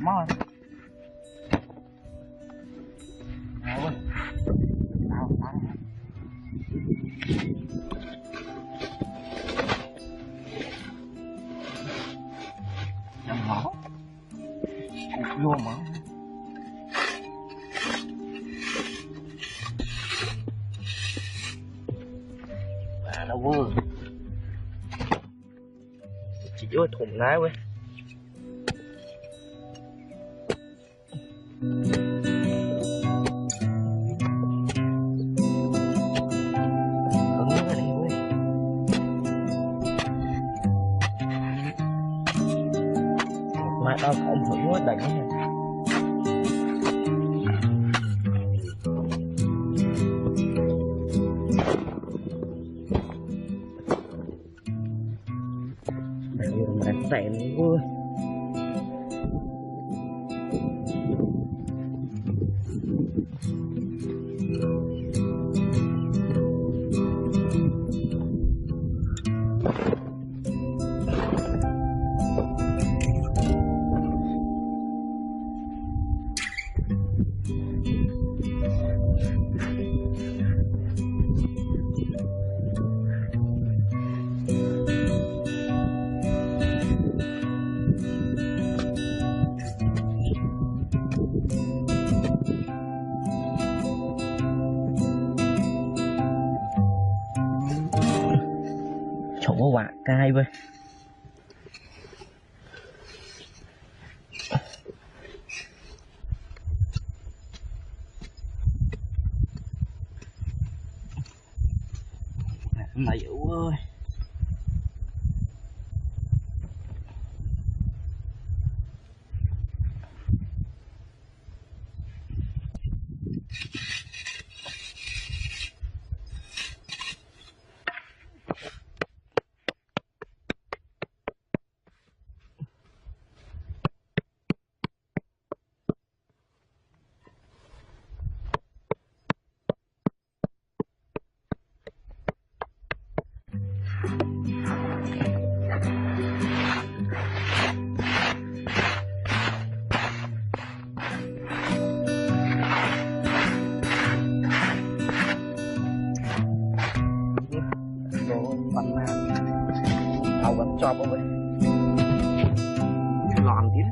mò ôi tao đang ngó cục vô mà bà nó vừa chỉ vô thùng lái quê mà tao không thử quá đánh nha. Mày tèm vui. Chỗ quả cay với mày dữ ơi. Tao vẫn cho bố vậy lòn tím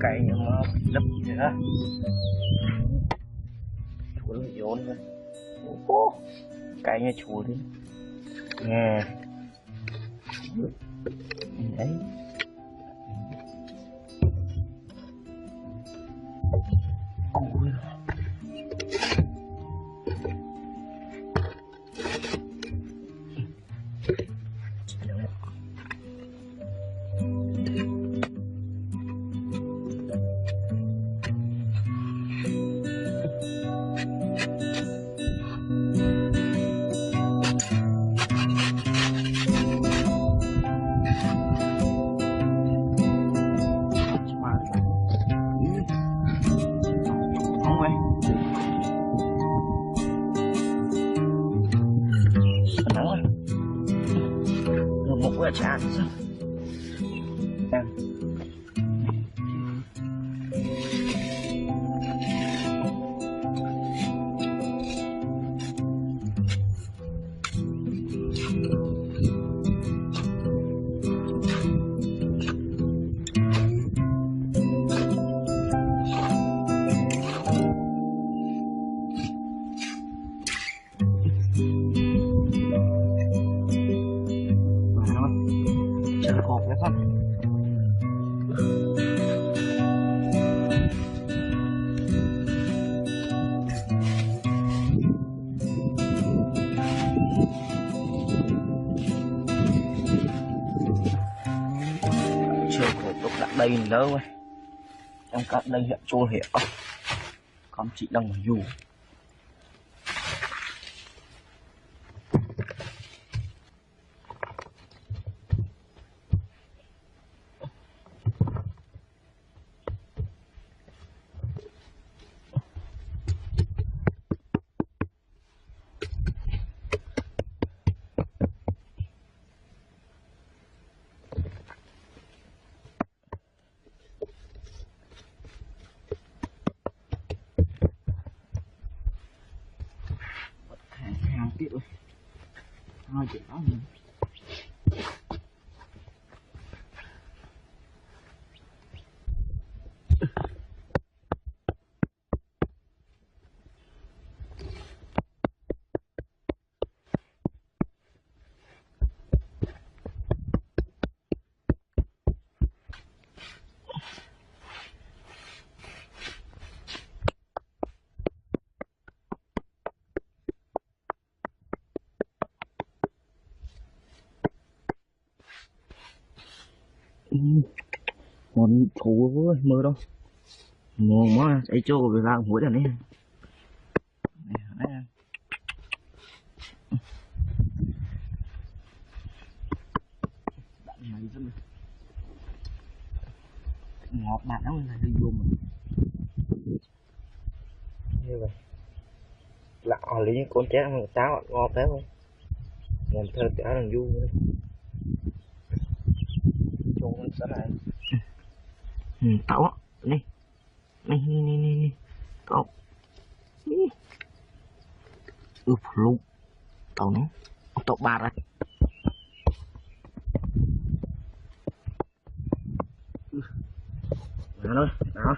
cây nhưng mà lấp vậy đó chuối nó vốn thôi cây như chuối đi nghe đấy. Ôi. Một quả chán chờ hộp đấy không. Chưa hộp lúc đặt đây nữa ơi. Trong các đây hiện chua hiệu con chị đang ở dù tiết rồi hai chuyện đó còn thú ơi mơ đâu ngon quá ấy cho về làm muối này này rất ngọt bạn lắm là đi vô mình như vậy lạ lý con chết mà táo ngọt thế không làm thơ táo làm vui nữa cho nó sẽ lại táo á đi đi táo luôn tao nó tao ba rồi đó đó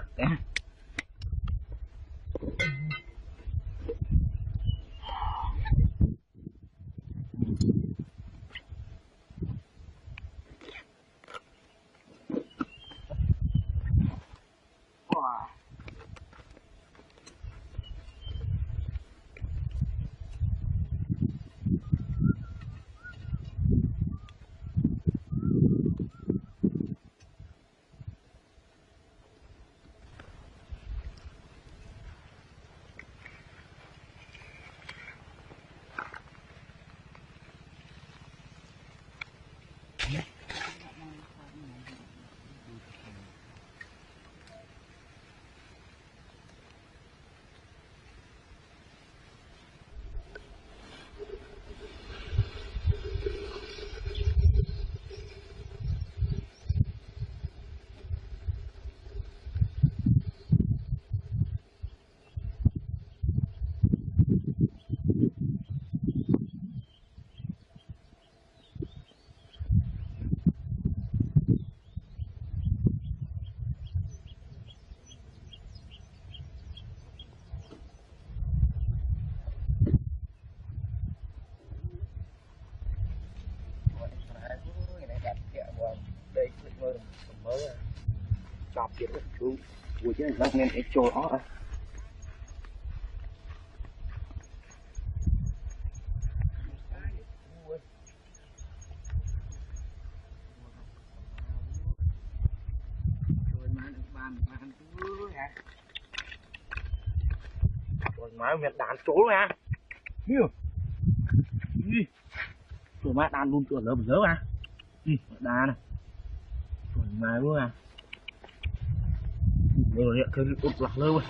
mới chọc chuyện được chú vui chứ là nên cái trôi ó à rồi má miệt đàn trốn nha hiểu rồi má đàn luôn cửa lỡ một giờ à đàn này rồi má luôn à rồi hiện cái ụt lạc lơ rồi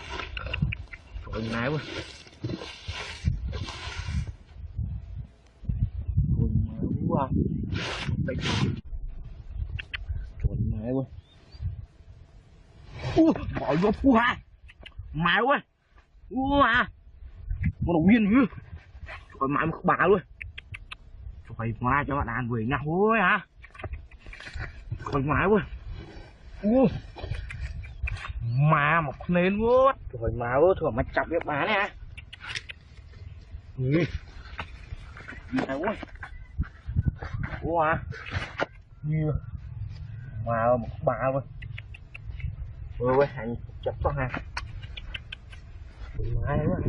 rồi má luôn rồi má luôn à rồi má luôn mọi người phu ha má luôn à một đồng viên nữa rồi má một bà luôn rồi má cho bạn đàn về nhau thôi hả rồi má luôn mà một nến luôn rồi má ơi thường mà chọc cái bà này má ơi à như mà một bà luôn ơi hành chọc con ha má luôn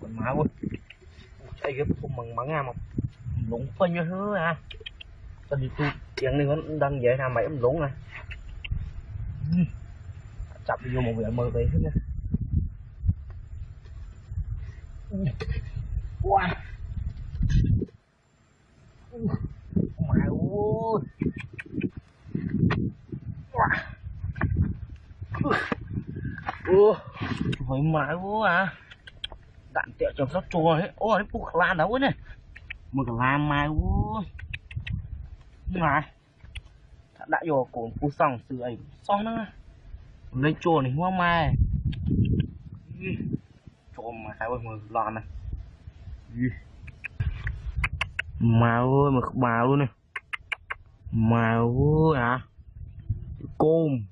rồi má luôn đây cái không bằng bắn à mà lũng phân như thế à tao đi tu tiếng này vẫn đang vậy nào mày em lũng này chặt vô một việc mơ về hết nha wow mày ơi hồi mày quá à đạn tẹo trong sóc chùa ấy ôi cái bục lan đâu này một cái làm mày ơi mà đã vô cổ phu xong từ ấy xong nữa lên chùa này hoa mai chùa mà hai bên người lòn này Màu ơi mà màu luôn nè. Màu ơi hả? Côm.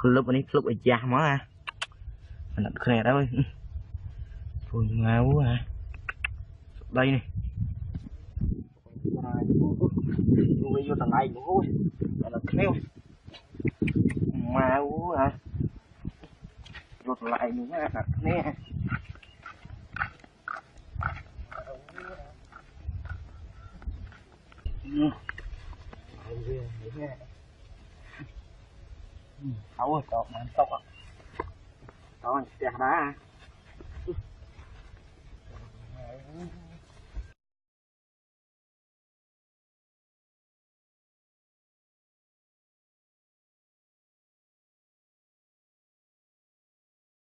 Lúc này lúc ở cha má à. Mình đặt cái này đó ơi. Thôi màu quá hả? Đây nè. Nuôi vô tầng này nữa ơi. Là kêu. Màu quá hả? Vô tầng này nữa hả? Nè. Xấu rồi, cọp mà xấu á. Đó, chè đá.